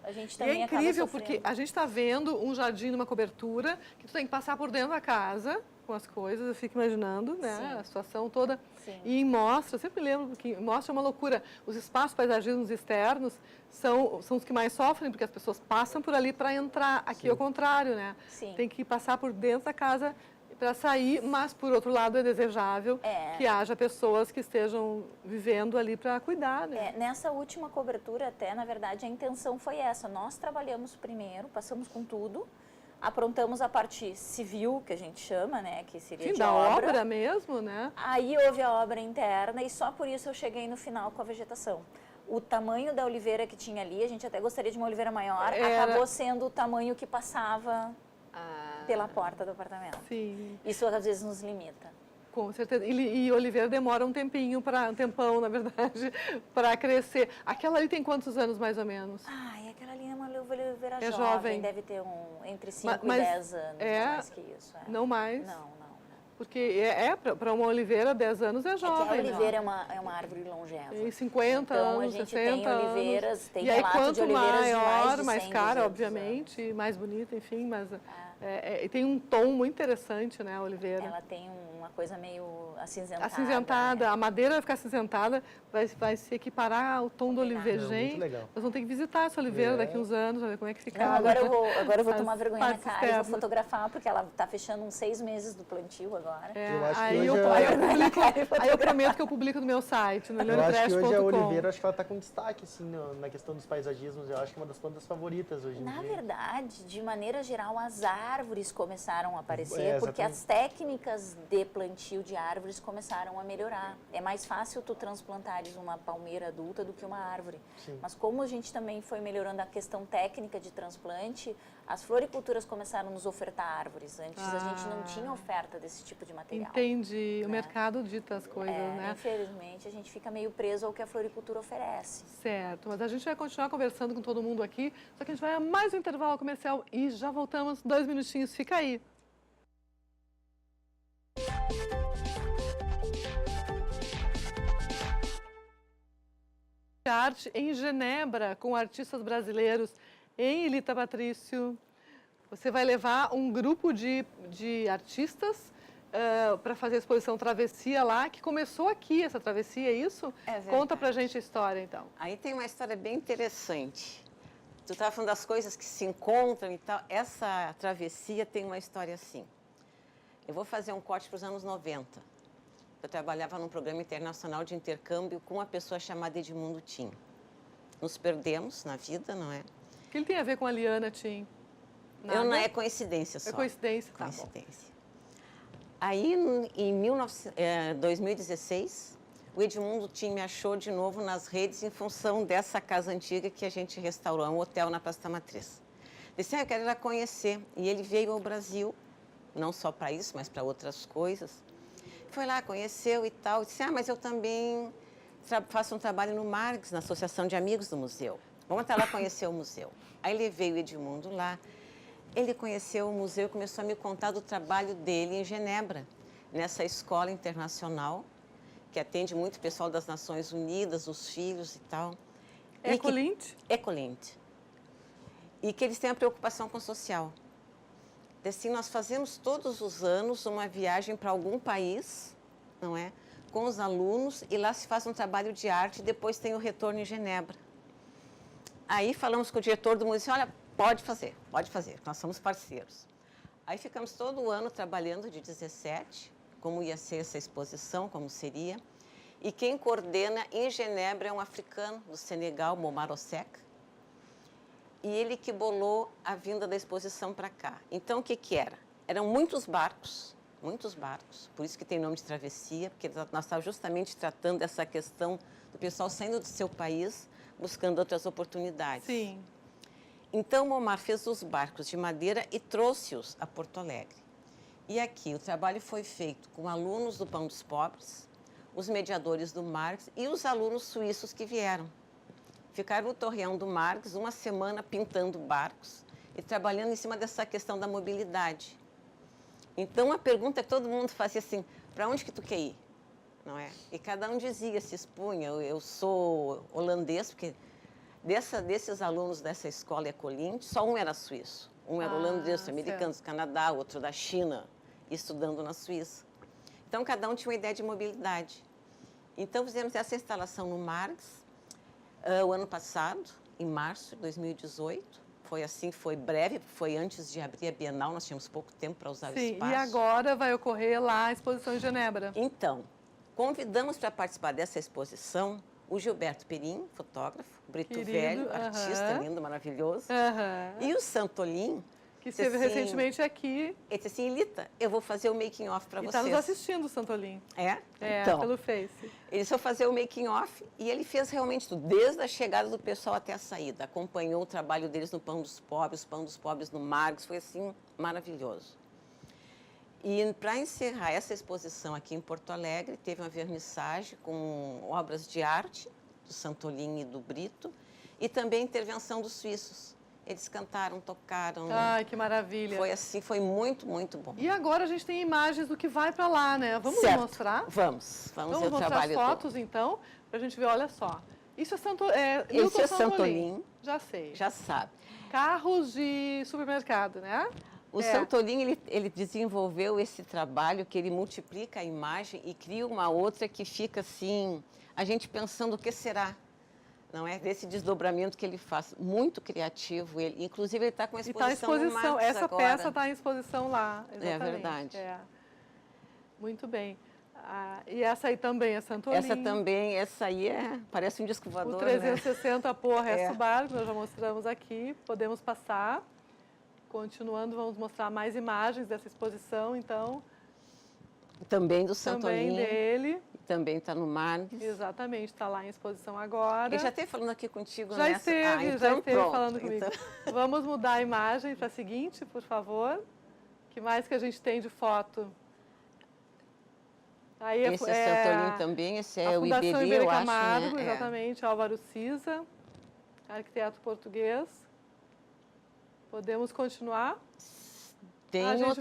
a gente também é incrível acaba porque a gente está vendo um jardim numa cobertura que tu tem que passar por dentro da casa com as coisas, eu fico imaginando, né? Sim. A situação toda. Sim. E em mostra, eu sempre lembro que mostra uma loucura. Os espaços paisagismos externos são os que mais sofrem, porque as pessoas passam por ali para entrar. Aqui é o contrário, né? Sim. Tem que passar por dentro da casa para sair, mas por outro lado é desejável que haja pessoas que estejam vivendo ali para cuidar, né? Nessa última cobertura até, na verdade, a intenção foi essa. Nós trabalhamos primeiro, passamos com tudo, aprontamos a parte civil, que a gente chama, né, que seria de da obra. obra mesmo, né? Aí houve a obra interna e só por isso eu cheguei no final com a vegetação. O tamanho da oliveira que tinha ali, a gente até gostaria de uma oliveira maior, acabou sendo o tamanho que passava pela porta do apartamento. Sim. Isso às vezes nos limita. Com certeza. E oliveira demora um tempão, na verdade, para crescer. Aquela ali tem quantos anos, mais ou menos? Aquela ali é uma oliveira jovem. Deve ter entre 5 e 10 anos, não mais que isso. Não mais? Não. Porque para uma oliveira, 10 anos é jovem. A oliveira é uma árvore longeva. Em 50 então, anos, a gente 60 tem oliveiras, anos. tem e aí, relato de oliveiras maior, de mais 100, cara, 200 obviamente, anos. mais bonita, enfim, mas tem um tom muito interessante, né, a oliveira. Ela tem uma coisa meio acinzentada. Acinzentada, a madeira vai ficar acinzentada, vai se equiparar ao tom do oliveira. Muito legal. Nós vamos ter que visitar essa oliveira daqui uns anos, ver como é que fica. Não, agora eu vou tomar vergonha na cara e vou fotografar, porque ela está fechando uns 6 meses do plantio agora. Eu acho que aí eu prometo que eu publico no meu site, no Eu acho que hoje a oliveira, acho que ela está com destaque, assim, na questão dos paisagismos. Eu acho que é uma das plantas favoritas hoje em dia. Na verdade, de maneira geral, as árvores começaram a aparecer, porque as técnicas de plantio de árvores começaram a melhorar. É mais fácil tu transplantares uma palmeira adulta do que uma árvore. Sim. Mas como a gente também foi melhorando a questão técnica de transplante, as floriculturas começaram a nos ofertar árvores. Antes a gente não tinha oferta desse tipo de material. Entendi. O mercado dita as coisas, né? Infelizmente, a gente fica meio preso ao que a floricultura oferece. Certo, mas a gente vai continuar conversando com todo mundo aqui, só que a gente vai a mais um intervalo comercial e já voltamos, 2 minutinhos, fica aí. Arte em Genebra, com artistas brasileiros em Elita Patrício. Você vai levar um grupo de artistas para fazer a exposição Travessia lá, que começou aqui, essa travessia, é isso? É verdade. Conta pra gente a história, então. Aí tem uma história bem interessante. Tu estava falando das coisas que se encontram e tal. Essa travessia tem uma história assim. Eu vou fazer um corte para os anos 90. Eu trabalhava num programa internacional de intercâmbio com uma pessoa chamada Edmundo Tim. Nos perdemos na vida, não é? O que ele tem a ver com a Liana Tim? Não é coincidência só. É coincidência, tá coincidência. Aí, em 2016, o Edmundo Tim me achou de novo nas redes em função dessa casa antiga que a gente restaurou, um hotel na Praça da Matriz. Disse, eu quero ir lá conhecer. E ele veio ao Brasil, não só para isso, mas para outras coisas. Foi lá, conheceu e tal. Disse, mas eu também faço um trabalho no Marx, na Associação de Amigos do Museu. Vamos até lá conhecer o museu. Aí levei o Edmundo lá. Ele conheceu o museu e começou a me contar do trabalho dele em Genebra, nessa escola internacional, que atende muito o pessoal das Nações Unidas, os filhos e tal. Ecolint? Ecolint. e que eles têm a preocupação com o social. Assim, nós fazemos todos os anos uma viagem para algum país, não é? Com os alunos, e lá se faz um trabalho de arte e depois tem o retorno em Genebra. Aí falamos com o diretor do museu, olha, pode fazer, nós somos parceiros. Aí ficamos todo o ano trabalhando de 17, como ia ser essa exposição, como seria. E quem coordena em Genebra é um africano do Senegal, Momar Ossek, e ele que bolou a vinda da exposição para cá. Então, o que que era? Eram muitos barcos, por isso que tem nome de travessia, porque nós estávamos justamente tratando dessa questão do pessoal saindo do seu país, buscando outras oportunidades. Sim. Então, o Momar fez os barcos de madeira e trouxe-os a Porto Alegre. E aqui o trabalho foi feito com alunos do Pão dos Pobres, os mediadores do Marx e os alunos suíços que vieram. Ficaram no Torreão do Marx uma semana pintando barcos e trabalhando em cima dessa questão da mobilidade. Então, a pergunta que todo mundo fazia assim, para onde que tu quer ir? Não é? E cada um dizia, se expunha, eu sou holandês, porque desses alunos dessa escola Ecolint, só um era suíço. Um era holandês, americano, do Canadá, outro da China, estudando na Suíça. Então, cada um tinha uma ideia de mobilidade. Então, fizemos essa instalação no Marx, o ano passado, em março de 2018. Foi assim, foi breve, foi antes de abrir a Bienal, nós tínhamos pouco tempo para usar o espaço. E agora vai ocorrer lá a exposição em Genebra. Então, convidamos para participar dessa exposição o Gilberto Perim, fotógrafo, Brito Querido, Velho, artista lindo, maravilhoso, e o Santolin, que esteve recentemente aqui. Ele disse assim, Elita, eu vou fazer o making off para vocês. Está nos assistindo, Santolin. É? Então, pelo Face. Ele só fazer o making off e ele fez realmente tudo, desde a chegada do pessoal até a saída. Acompanhou o trabalho deles no Pão dos Pobres no Marcos, foi assim, maravilhoso. E para encerrar essa exposição aqui em Porto Alegre, teve uma vernissagem com obras de arte do Santolin e do Brito e também a intervenção dos suíços. Eles cantaram, tocaram. Ai, que maravilha. Foi assim, foi muito, muito bom. E agora a gente tem imagens do que vai para lá, né? Vamos mostrar? Vamos ver o mostrar trabalho as fotos, então, para a gente ver, olha só. Isso é Esse é Santolin. Já sei. Já sabe. Carros de supermercado, né? O Santolin, ele desenvolveu esse trabalho que ele multiplica a imagem e cria uma outra que fica assim, a gente pensando o que será. Não é? Desse desdobramento que ele faz. Muito criativo ele. Inclusive, ele está com uma exposição no Marcos essa agora. peça está em exposição lá. Exatamente. É verdade. Muito bem. E essa aí também é Santolin. Essa também, essa aí parece um disco voador, o 360 né? Poa Resto Barco, nós já mostramos aqui. Podemos passar. Continuando, vamos mostrar mais imagens dessa exposição, então. Também do Santolin. Também dele. Também está no Marcos. Exatamente, está lá em exposição agora. Ele já esteve falando aqui contigo já nessa... Esteve, então já esteve pronto, falando comigo. Então... Vamos mudar a imagem para a seguinte, por favor. O que mais que a gente tem de foto? Aí esse é Santolin também, esse é o Iberi, eu acho, Camargo, né? exatamente, Álvaro Siza, arquiteto português. Podemos continuar? A gente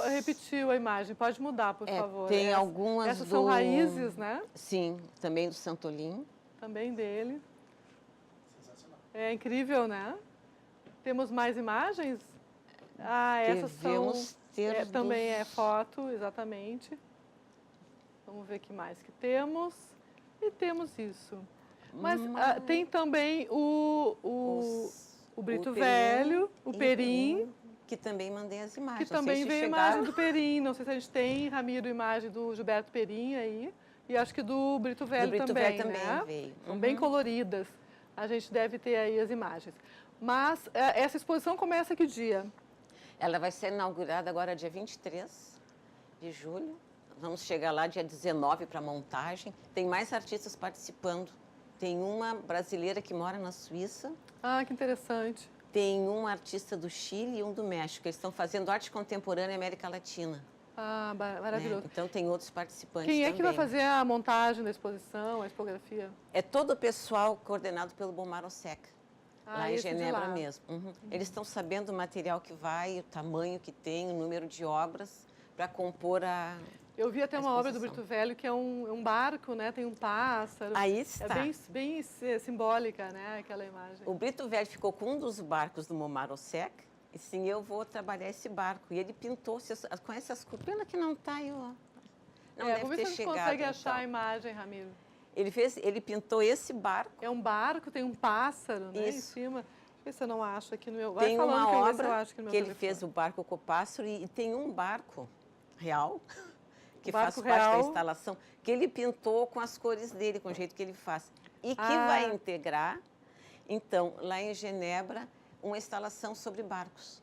repetiu a imagem. Pode mudar, por favor. Tem algumas Essas são raízes, né? Sim, também do Santolin. Também dele. Sensacional. É incrível, né? Temos mais imagens? Essas também é foto, exatamente. Vamos ver o que mais que temos. E temos isso. Mas tem também o Brito Velho, o Perim. Que também mandei as imagens. Que também veio a imagem do Perim. Não sei se a gente tem, Ramiro, imagem do Gilberto Perim aí. E acho que do Brito Velho também, né? Veio. São bem coloridas. A gente deve ter aí as imagens. Mas essa exposição começa que dia? Ela vai ser inaugurada agora dia 23 de julho. Vamos chegar lá dia 19 para a montagem. Tem mais artistas participando. Tem uma brasileira que mora na Suíça. Que interessante. Tem um artista do Chile e um do México. Eles estão fazendo arte contemporânea na América Latina. Maravilhoso. Né? Então, tem outros participantes Quem é também. que vai fazer a montagem da exposição, a expografia? É todo o pessoal coordenado pelo Momar Ossek, lá em Genebra mesmo. Eles estão sabendo o material que vai, o tamanho que tem, o número de obras para compor Eu vi até uma obra do Brito Velho que é um barco, né? Tem um pássaro. Aí está. É bem simbólica, né? Aquela imagem. O Brito Velho ficou com um dos barcos do Momar Ossec. E sim, eu vou trabalhar esse barco. E ele pintou, conhece as cores? Pena que não está aí, ó. Não deve vamos ver ter se a gente chegado, consegue achar então. a imagem, Ramiro. Ele pintou esse barco. É um barco, tem um pássaro, né? Isso. Em cima. Deixa eu ver se eu não acho aqui no meu... Vai Tem falando uma que eu obra vejo se eu acho aqui no meu que ele telefone. fez o barco com o pássaro e tem um barco real que barco faz parte da real. instalação, que ele pintou com as cores dele, com o jeito que ele faz. E que Ah. vai integrar, então, lá em Genebra, uma instalação sobre barcos.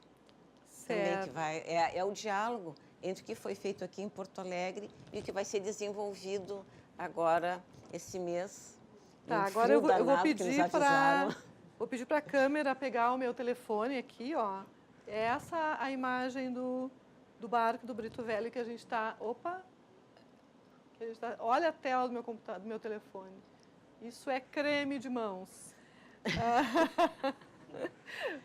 Também Certo. que vai, é o diálogo entre o que foi feito aqui em Porto Alegre e o que vai ser desenvolvido agora, esse mês. Tá, Um agora frio eu vou danado que nos pedir para avisaram. a câmera pegar o meu telefone aqui, ó. É essa a imagem do barco do Brito Velho que a gente está... Opa! Que a gente tá, olha a tela do meu computador, do meu telefone. Isso é creme de mãos.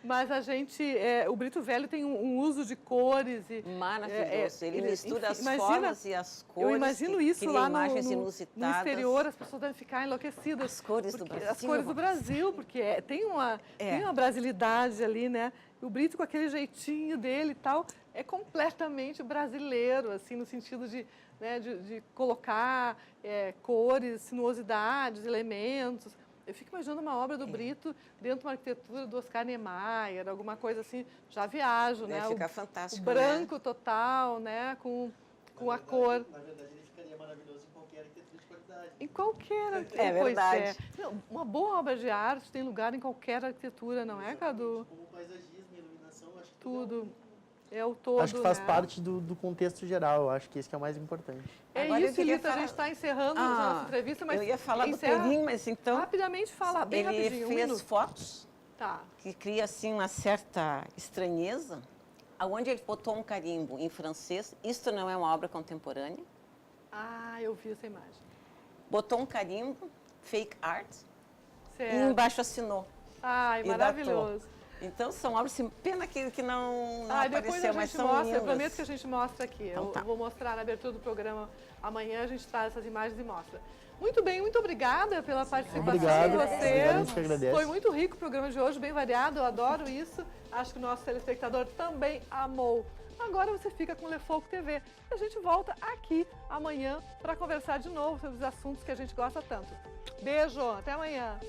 Mas a gente... o Brito Velho tem um uso de cores e... Maravilhoso. Ele mistura enfim, as formas e as cores. Eu imagino que isso cria lá imagens no inusitadas. exterior, as pessoas devem ficar enlouquecidas. As cores do Brasil. As cores do Brasil, porque tem uma brasilidade ali, né? O Brito, com aquele jeitinho dele e tal, é completamente brasileiro, assim, no sentido de colocar cores, sinuosidades, elementos. Eu fico imaginando uma obra do Brito dentro de uma arquitetura do Oscar Niemeyer, alguma coisa assim, já viajo, né? Fica fantástico, o branco total, né? Com a cor. Na verdade, ele ficaria maravilhoso em qualquer arquitetura de qualidade. Em qualquer arquitetura. É verdade. Pois é. Não, uma boa obra de arte tem lugar em qualquer arquitetura, não é, Cadu? Como paisagismo, iluminação, acho que Tudo. É o todo, acho que faz né? parte do contexto geral, eu acho que esse que é o mais importante. É Agora eu isso, queria Lita, a falar- gente está encerrando a nossa entrevista, mas eu ia falar do encerra Perim, mas então... rapidamente, fala bem ele rapidinho, um fez minuto. fotos Tá. que cria, assim, uma certa estranheza, aonde ele botou um carimbo em francês. Isto não é uma obra contemporânea. Ah, eu vi essa imagem. Botou um carimbo, fake art, e Certo. embaixo assinou. Ai, E maravilhoso. Então, são obras, assim, pena que não Ah, depois apareceu, a mas gente são mostra, lindas. eu prometo que a gente mostra aqui. Então tá. Eu vou mostrar na abertura do programa. Amanhã a gente traz essas imagens e mostra. Muito bem, muito obrigada pela participação Obrigado, de obrigado, a vocês. gente que agradece. Foi muito rico o programa de hoje, bem variado, eu adoro isso. Acho que o nosso telespectador também amou. Agora você fica com o Lefoco TV. E a gente volta aqui amanhã para conversar de novo sobre os assuntos que a gente gosta tanto. Beijo, até amanhã.